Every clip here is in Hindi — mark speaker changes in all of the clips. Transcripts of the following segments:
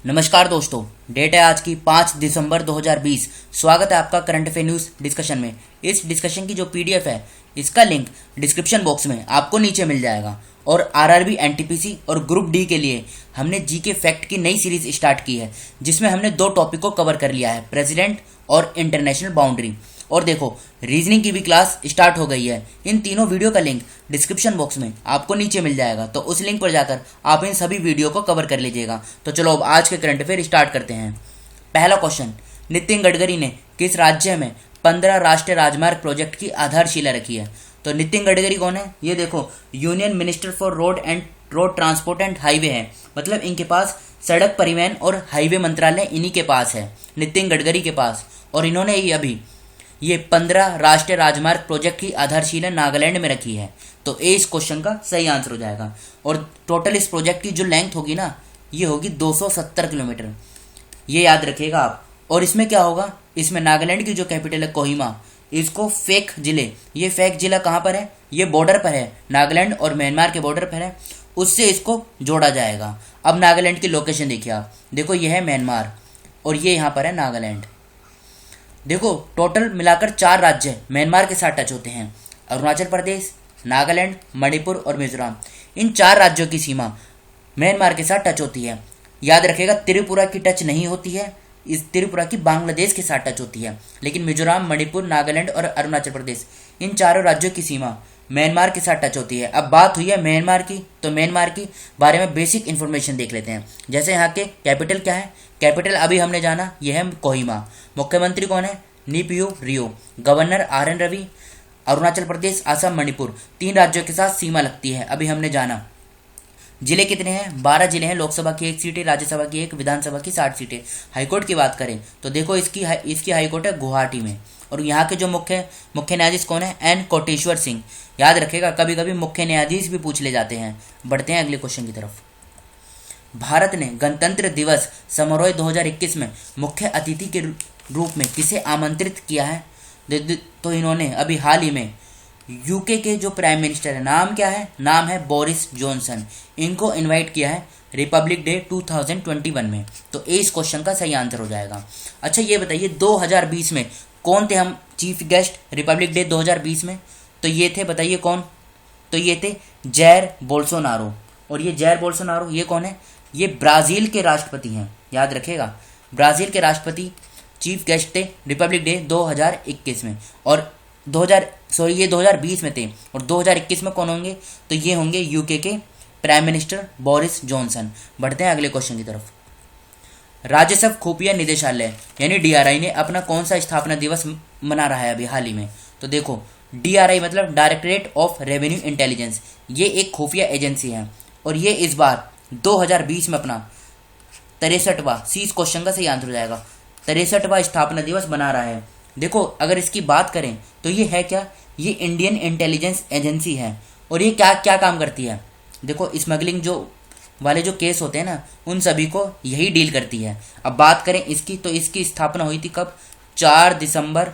Speaker 1: नमस्कार दोस्तों, डेट है आज की 5 दिसंबर 2020। स्वागत है आपका करंट अफेयर न्यूज़ डिस्कशन में। इस डिस्कशन की जो पीडीएफ है इसका लिंक डिस्क्रिप्शन बॉक्स में आपको नीचे मिल जाएगा। और आरआरबी, एनटीपीसी और ग्रुप डी के लिए हमने जीके फैक्ट की नई सीरीज स्टार्ट की है, जिसमें हमने दो टॉपिक को कवर कर लिया है, प्रेसिडेंट और इंटरनेशनल बाउंड्री। और देखो, रीजनिंग की भी क्लास स्टार्ट हो गई है। इन तीनों वीडियो का लिंक डिस्क्रिप्शन बॉक्स में आपको नीचे मिल जाएगा, तो उस लिंक पर जाकर आप इन सभी वीडियो को कवर कर लीजिएगा। तो चलो अब आज के करंट अफेयर स्टार्ट करते हैं। पहला क्वेश्चन, नितिन गडकरी ने किस राज्य में 15 राष्ट्रीय राजमार्ग प्रोजेक्ट की आधारशिला रखी है? तो नितिन गडकरी कौन है? ये देखो, union minister for road transport and highway है, मतलब इनके पास सड़क परिवहन और हाईवे मंत्रालय इन्हीं के पास है, नितिन गडकरी के पास। और इन्होंने ही अभी ये 15 राष्ट्रीय राजमार्ग प्रोजेक्ट की आधारशिला नागालैंड में रखी है। तो ए इस क्वेश्चन का सही आंसर हो जाएगा। और टोटल इस प्रोजेक्ट की जो लेंथ होगी ना, ये होगी 270 किलोमीटर, ये याद रखिएगा आप। और इसमें क्या होगा, इसमें नागालैंड की जो कैपिटल है कोहिमा, इसको फेक जिले, ये फेक जिला कहाँ पर है? ये बॉर्डर पर है, नागालैंड और म्यांमार के बॉर्डर पर है, उससे इसको जोड़ा जाएगा। अब नागालैंड की लोकेशन देखिए आप, देखो ये है म्यांमार और ये यहाँ पर है नागालैंड। देखो टोटल मिलाकर 4 राज्य म्यांमार के साथ टच होते हैं, अरुणाचल प्रदेश, नागालैंड, मणिपुर और मिजोरम। इन 4 राज्यों की सीमा म्यांमार के साथ टच होती है। याद रखिएगा, त्रिपुरा की टच नहीं होती है, इस त्रिपुरा की बांग्लादेश के साथ टच होती है, लेकिन मिजोरम, मणिपुर, नागालैंड और अरुणाचल प्रदेश, इन चारों राज्यों की सीमा म्यांमार के साथ टच होती है। अब बात हुई है म्यांमार की, तो म्यांमार की बारे में बेसिक इन्फॉर्मेशन देख लेते हैं। जैसे यहाँ के कैपिटल क्या है? कैपिटल अभी हमने जाना, यह है कोहिमा। मुख्यमंत्री कौन है? नीपीयू रियो। Governor RN Ravi. अरुणाचल प्रदेश, असम, मणिपुर, 3 राज्यों के साथ सीमा लगती है, अभी हमने जाना। जिले कितने हैं? 12 जिले हैं। लोकसभा की 1 सीट है, राज्यसभा की 1, विधानसभा की 60 सीटें। हाईकोर्ट की बात करें तो देखो, इसकी हाईकोर्ट है गुवाहाटी में। और यहाँ के जो मुख्य न्यायाधीश कौन है? एन कोटेश्वर सिंह। याद रखेगा, कभी कभी मुख्य न्यायाधीश भी पूछ ले जाते हैं। बढ़ते हैं अगले क्वेश्चन की तरफ। भारत ने गणतंत्र दिवस समारोह 2021 में मुख्य अतिथि के रूप में किसे आमंत्रित किया है? तो इन्होंने अभी हाल ही में यूके के जो प्राइम मिनिस्टर है, नाम क्या है? नाम है बोरिस जॉनसन। इनको इनवाइट किया है रिपब्लिक डे 2021 में। तो ए इस क्वेश्चन का सही आंसर हो जाएगा। अच्छा ये बताइए, 2020 में कौन थे हम चीफ गेस्ट रिपब्लिक डे 2020 में? तो ये थे, बताइए कौन? तो ये थे जैर बोल्सोनारो। और ये जैर बोल्सोनारो ये कौन है? ये ब्राज़ील के राष्ट्रपति हैं, याद रखेगा। ब्राज़ील के राष्ट्रपति चीफ गेस्ट थे रिपब्लिक डे 2021 में। और ये 2020 में थे। और 2021 में कौन होंगे? तो ये होंगे यूके के प्राइम मिनिस्टर बोरिस जॉनसन। बढ़ते हैं अगले क्वेश्चन की तरफ। राजस्व खुफिया निदेशालय यानी डीआरआई ने अपना कौन सा स्थापना दिवस मना रहा है अभी हाल ही में? तो देखो, डीआरआई मतलब डायरेक्टरेट ऑफ रेवेन्यू इंटेलिजेंस। ये एक खुफिया एजेंसी है और ये इस बार 2020 में अपना 63वां, सी इस क्वेश्चन का सही आंसर हो जाएगा, 63वां स्थापना दिवस मना रहा है। देखो अगर इसकी बात करें तो ये है क्या? ये इंडियन इंटेलिजेंस एजेंसी है। और ये क्या क्या काम करती है? देखो, स्मगलिंग वाले जो केस होते हैं ना, उन सभी को यही डील करती है। अब बात करें इसकी, तो इसकी स्थापना हुई थी कब? 4 दिसंबर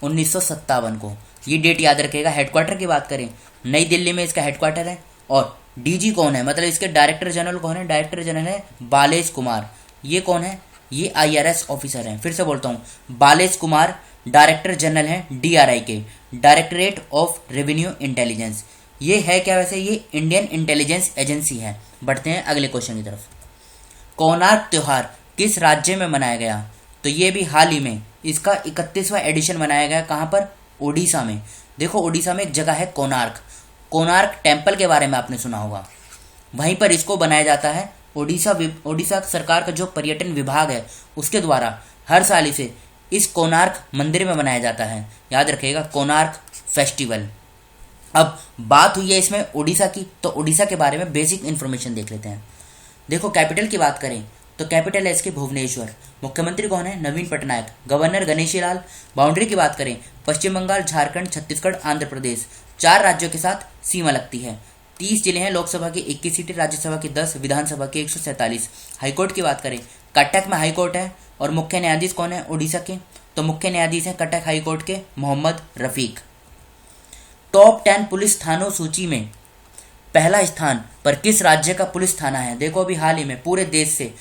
Speaker 1: 1957 को। ये डेट याद रखेगा। हेडक्वार्टर की बात करें, नई दिल्ली में इसका हेडक्वार्टर है। और डीजी कौन है, मतलब इसके डायरेक्टर जनरल कौन है? डायरेक्टर जनरल है बालेश कुमार। ये कौन है? ये आईआरएस ऑफिसर हैं। फिर से बोलता हूँ, बालेश कुमार डायरेक्टर जनरल हैं डीआरआई के, डायरेक्टरेट ऑफ रेवेन्यू इंटेलिजेंस। ये है क्या वैसे? ये इंडियन इंटेलिजेंस एजेंसी है। बढ़ते हैं अगले क्वेश्चन की तरफ। कोणार्क त्योहार किस राज्य में मनाया गया? तो ये भी हाल ही में इसका 31वां एडिशन मनाया गया। कहाँ पर? उड़ीसा में। देखो, उड़ीसा में एक जगह है कोणार्क। कोणार्क टेम्पल के बारे में आपने सुना होगा, वहीं पर इसको बनाया जाता है। उड़ीसा सरकार का जो पर्यटन विभाग है उसके द्वारा हर साल इसे इस कोणार्क मंदिर में मनाया जाता है। याद रखिएगा, कोणार्क फेस्टिवल। अब बात हुई है इसमें उड़ीसा की, तो उड़ीसा के बारे में बेसिक इन्फॉर्मेशन देख लेते हैं। देखो, कैपिटल की बात करें तो कैपिटल है इसके भुवनेश्वर। मुख्यमंत्री कौन है? नवीन पटनायक। गवर्नर गणेशी लाल। बाउंड्री की बात करें, पश्चिम बंगाल, झारखंड, छत्तीसगढ़, आंध्र प्रदेश, 4 राज्यों के साथ सीमा लगती है। 30 जिले हैं। लोकसभा की 21 सीटें, राज्यसभा की 10, विधानसभा की 147। हाईकोर्ट की बात करें, कटक में हाईकोर्ट है। और मुख्य न्यायाधीश कौन है उड़ीसा के? तो मुख्य न्यायाधीश हैं कटक हाईकोर्ट के मोहम्मद रफीक। टॉप 10 पुलिस थानों सूची में पहला स्थान पर किस राज्य का पुलिस थाना है? देखो, अभी हाल ही में पूरे देश से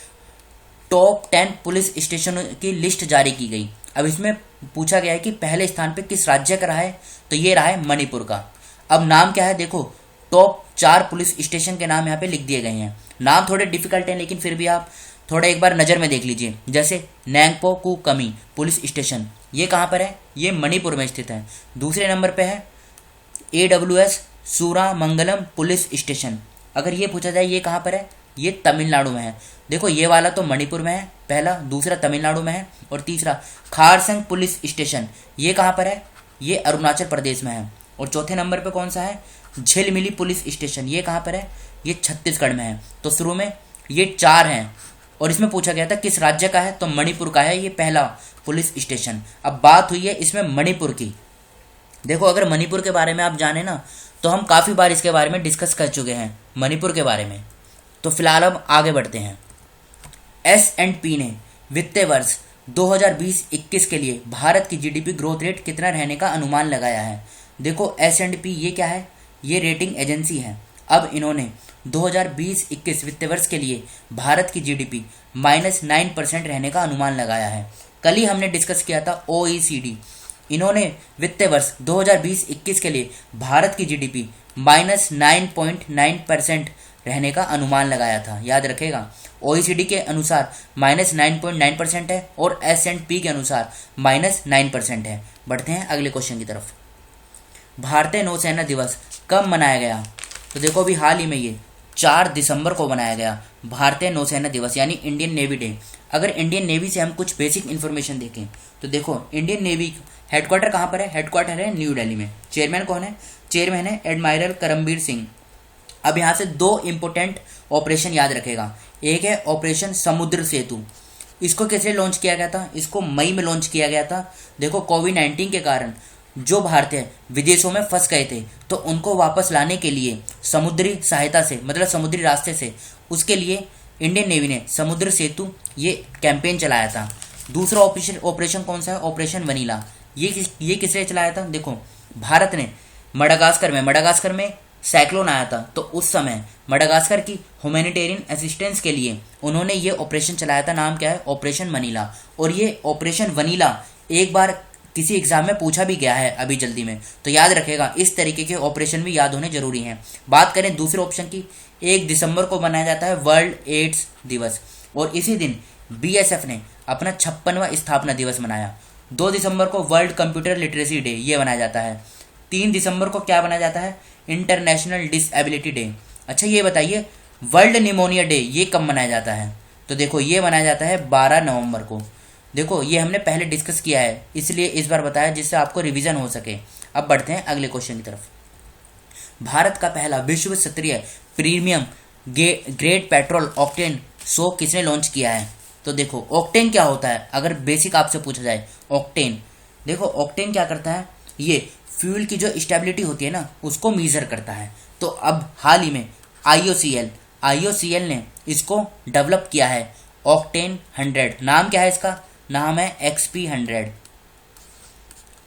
Speaker 1: टॉप 10 पुलिस स्टेशनों की लिस्ट जारी की गई। अब इसमें पूछा गया है कि पहले स्थान पे किस राज्य का रहा है, तो ये रहा है मणिपुर का। अब नाम क्या है, देखो टॉप 4 पुलिस स्टेशन के नाम यहाँ पे लिख दिए गए हैं। नाम थोड़े डिफिकल्ट हैं, लेकिन फिर भी आप थोड़ा एक बार नज़र में देख लीजिए। जैसे नैंगपो कू कमी पुलिस स्टेशन, ये कहाँ पर है, ये मणिपुर में स्थित है। दूसरे नंबर पे है AWS सूरामंगलम पुलिस स्टेशन। अगर ये पूछा जाए ये कहाँ पर है, ये तमिलनाडु में है। देखो ये वाला तो मणिपुर में है पहला, दूसरा तमिलनाडु में है, और तीसरा खारसंग पुलिस स्टेशन, ये कहाँ पर है, ये अरुणाचल प्रदेश में है। और चौथे नंबर पे कौन सा है, झिलमिली पुलिस स्टेशन, ये कहाँ पर है, ये छत्तीसगढ़ में है। तो शुरू में ये 4 हैं, और इसमें पूछा गया था किस राज्य का है, तो मणिपुर का है ये पहला पुलिस स्टेशन। अब बात हुई है इसमें मणिपुर की। देखो अगर मणिपुर के बारे में आप जाने ना, तो हम काफ़ी बार इसके बारे में डिस्कस कर चुके हैं मणिपुर के बारे में। तो फिलहाल हम आगे बढ़ते हैं। S&P ने वित्तीय वर्ष 2020-21 के लिए भारत की GDP ग्रोथ रेट कितना रहने का अनुमान लगाया है। देखो S&P ये क्या है, ये रेटिंग एजेंसी है। अब इन्होंने 2020-21 वित्तीय वर्ष के लिए भारत की GDP -9% रहने का अनुमान लगाया है। कल ही हमने डिस्कस किया था OECD, इन्होंने वित्तीय वर्ष 2020-21 के लिए भारत की GDP -9.9% रहने का अनुमान लगाया था, याद रखेगा। OECD के अनुसार -9.9% है और S&P के अनुसार -9% है। बढ़ते हैं अगले क्वेश्चन की तरफ। भारतीय नौसेना दिवस कब मनाया गया, तो देखो अभी हाल ही में ये 4 दिसंबर को मनाया गया भारतीय नौसेना दिवस, यानी इंडियन नेवी डे। अगर इंडियन नेवी से हम कुछ बेसिक इन्फॉर्मेशन देखें तो देखो इंडियन नेवी हेडक्वार्टर कहाँ पर है, हेडक्वार्टर है न्यू दिल्ली में। चेयरमैन कौन है, चेयरमैन है एडमायरल करमबीर सिंह। अब यहाँ से 2 इंपॉर्टेंट ऑपरेशन याद रखेगा। एक है ऑपरेशन समुद्र सेतु, इसको कैसे लॉन्च किया गया था, इसको मई में लॉन्च किया गया था। देखो कोविड-19 के कारण जो भारतीय विदेशों में फंस गए थे, तो उनको वापस लाने के लिए समुद्री सहायता से, मतलब समुद्री रास्ते से, उसके लिए इंडियन नेवी ने समुद्र सेतु ये कैंपेन चलाया था। दूसरा ऑपरेशन कौन सा है, ऑपरेशन वनीला। ये किसने चलाया था, देखो भारत ने मडागास्कर में साइक्लोन आया था, तो उस समय मडागास्कर की ह्यूमैनिटेरियन असिस्टेंस के लिए उन्होंने ये ऑपरेशन चलाया था। नाम क्या है, ऑपरेशन वनीला। और ये ऑपरेशन वनीला एक बार किसी एग्जाम में पूछा भी गया है अभी जल्दी में, तो याद रखेगा। इस तरीके के ऑपरेशन भी याद होने जरूरी हैं। बात करें दूसरे ऑप्शन की, 1 दिसंबर को मनाया जाता है वर्ल्ड एड्स दिवस, और इसी दिन BSF ने अपना 56वां स्थापना दिवस मनाया। 2 दिसंबर को वर्ल्ड कंप्यूटर लिटरेसी डे ये मनाया जाता है। 3 दिसंबर को क्या मनाया जाता है, इंटरनेशनल डिसेबिलिटी डे। अच्छा ये बताइए वर्ल्ड निमोनिया डे ये कब मनाया जाता है, तो देखो ये मनाया जाता है 12 नवंबर को। देखो ये हमने पहले डिस्कस किया है, इसलिए इस बार बताया जिससे आपको रिवीजन हो सके। अब बढ़ते हैं अगले क्वेश्चन की तरफ। भारत का पहला विश्व स्तरीय प्रीमियम ग्रेड पेट्रोल ऑक्टेन 100 किसने लॉन्च किया है, तो देखो ऑक्टेन क्या होता है, अगर बेसिक आपसे पूछा जाए ऑक्टेन, देखो ऑक्टेन क्या करता है, ये फ्यूल की जो स्टेबिलिटी होती है ना उसको मीजर करता है। तो अब हाल ही में IOCL ने इसको डेवलप किया है ऑक्टेन 100। नाम क्या है इसका, नाम है XP100।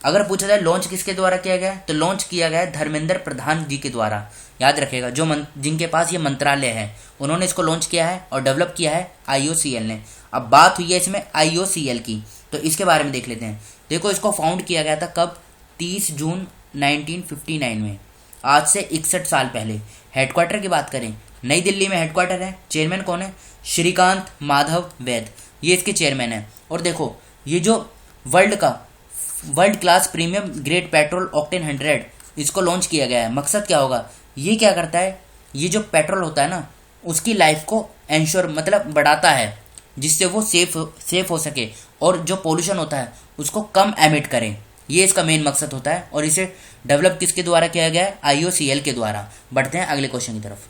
Speaker 1: अगर पूछा जाए लॉन्च किसके द्वारा किया गया है, तो लॉन्च किया गया है धर्मेंद्र प्रधान जी के द्वारा। याद रखेगा, जो जिनके पास ये मंत्रालय है उन्होंने इसको लॉन्च किया है और डेवलप किया है IOCL ने। अब बात हुई है इसमें IOCL की, तो इसके बारे में देख लेते हैं। देखो इसको फाउंड किया गया था कब, 30 जून 1959 में, आज से 61 साल पहले। हेडक्वार्टर की बात करें नई दिल्ली में हेडक्वार्टर है। चेयरमैन कौन है, श्रीकांत माधव वैद, ये इसके चेयरमैन है। और देखो ये जो world class premium grade petrol octane 100 इसको लॉन्च किया गया है। मकसद क्या होगा, ये क्या करता है, ये जो पेट्रोल होता है ना उसकी लाइफ को इंश्योर मतलब बढ़ाता है, जिससे वो सेफ हो सके और जो पोल्यूशन होता है उसको कम एमिट करें। ये इसका मेन मकसद होता है, और इसे डेवलप किसके द्वारा किया गया है, IOCL के द्वारा। बढ़ते हैं अगले क्वेश्चन की तरफ।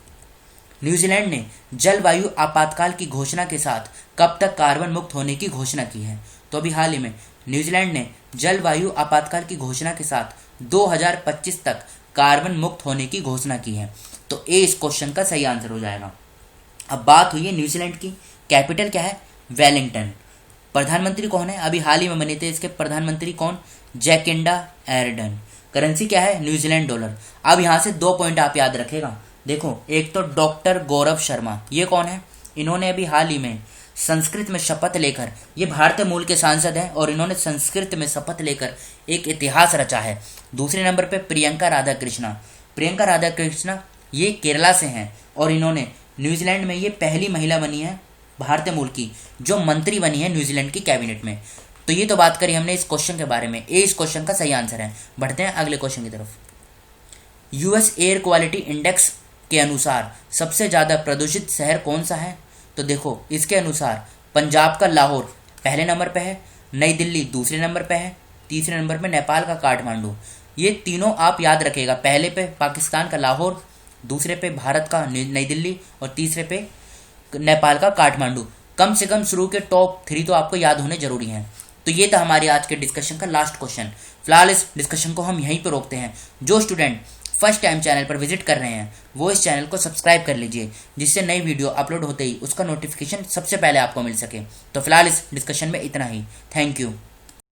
Speaker 1: न्यूजीलैंड ने जलवायु आपातकाल की घोषणा के साथ कब तक कार्बन मुक्त होने की घोषणा की है, तो अभी हाल ही में न्यूजीलैंड ने जलवायु आपातकाल की घोषणा के साथ 2025 तक कार्बन मुक्त होने की घोषणा की है। तो ए इस क्वेश्चन का सही आंसर हो जाएगा। अब बात हुई है न्यूजीलैंड की, कैपिटल क्या है, वेलिंगटन। प्रधानमंत्री कौन है, अभी हाल ही में बने थे इसके प्रधानमंत्री कौन, जैकिंडा एर्डन। करेंसी क्या है, न्यूजीलैंड डॉलर। अब यहाँ से 2 पॉइंट आप याद रखेगा। देखो एक तो डॉक्टर गौरव शर्मा, ये कौन है, इन्होंने अभी हाल ही में संस्कृत में शपथ लेकर, ये भारतीय मूल के सांसद हैं और इन्होंने संस्कृत में शपथ लेकर एक इतिहास रचा है। दूसरे नंबर पे प्रियंका राधा कृष्णा। प्रियंका राधा कृष्णा ये केरला से हैं और इन्होंने न्यूजीलैंड में ये पहली महिला बनी है भारतीय मूल की जो मंत्री बनी है न्यूजीलैंड की कैबिनेट में। तो ये तो बात करी हमने इस क्वेश्चन के बारे में, ए इस क्वेश्चन का सही आंसर है। बढ़ते हैं अगले क्वेश्चन की तरफ। यूएस एयर क्वालिटी इंडेक्स के अनुसार सबसे ज़्यादा प्रदूषित शहर कौन सा है? तो देखो इसके अनुसार पंजाब का लाहौर पहले नंबर पे है, नई दिल्ली दूसरे नंबर पे है, तीसरे नंबर पे नेपाल का काठमांडू। ये तीनों आप याद रखिएगा, पहले पे पाकिस्तान का लाहौर, दूसरे पे भारत का नई दिल्ली और तीसरे पे नेपाल का काठमांडू। कम से कम शुरू के टॉप 3 तो आपको याद होने जरूरी हैं। तो ये था हमारे आज के डिस्कशन का लास्ट क्वेश्चन। फिलहाल इस डिस्कशन को हम यहीं पर रोकते हैं। जो स्टूडेंट फर्स्ट टाइम चैनल पर विजिट कर रहे हैं वो इस चैनल को सब्सक्राइब कर लीजिए, जिससे नई वीडियो अपलोड होते ही उसका नोटिफिकेशन सबसे पहले आपको मिल सके। तो फिलहाल इस डिस्कशन में इतना ही। Thank you.